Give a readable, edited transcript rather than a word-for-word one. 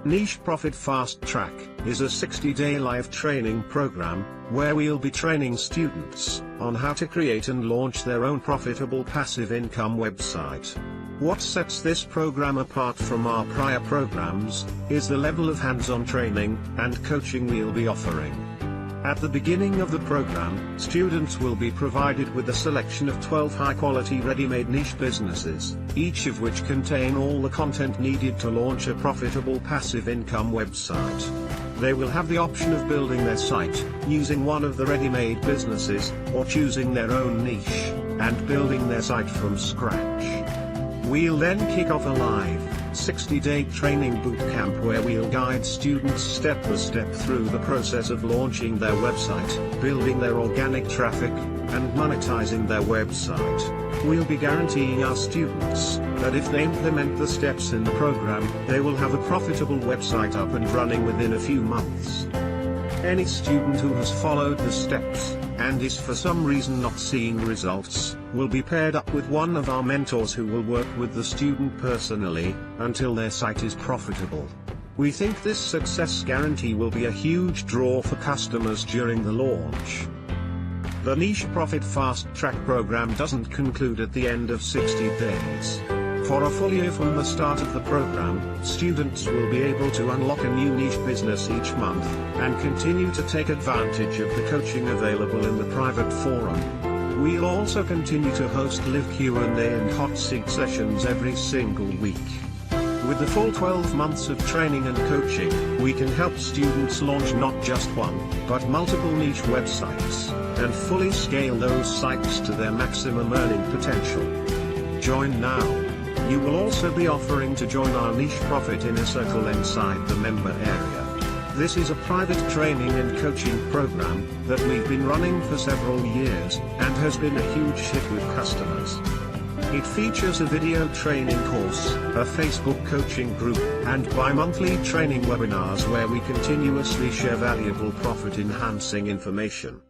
Niche Profit Fast Track is a 60-day live training program, where we'll be training students on how to create and launch their own profitable passive income website. What sets this program apart from our prior programs is the level of hands-on training and coaching we'll be offering. At the beginning of the program, students will be provided with a selection of 12 high-quality ready-made niche businesses, each of which contain all the content needed to launch a profitable passive income website. They will have the option of building their site, using one of the ready-made businesses, or choosing their own niche, and building their site from scratch. We'll then kick off a live, 60-day training bootcamp where we'll guide students step by step through the process of launching their website, building their organic traffic, and monetizing their website. We'll be guaranteeing our students that if they implement the steps in the program, they will have a profitable website up and running within a few months. Any student who has followed the steps, and is for some reason not seeing results, will be paired up with one of our mentors who will work with the student personally, until their site is profitable. We think this success guarantee will be a huge draw for customers during the launch. The Niche Profit Fast Track program doesn't conclude at the end of 60 days. For a full year from the start of the program, students will be able to unlock a new niche business each month, and continue to take advantage of the coaching available in the private forum. We'll also continue to host live Q&A and hot seat sessions every single week. With the full 12 months of training and coaching, we can help students launch not just one, but multiple niche websites, and fully scale those sites to their maximum earning potential. Join now. You will also be offering to join our Niche Profit Inner Circle inside the member area. This is a private training and coaching program that we've been running for several years, and has been a huge hit with customers. It features a video training course, a Facebook coaching group, and bi-monthly training webinars where we continuously share valuable profit-enhancing information.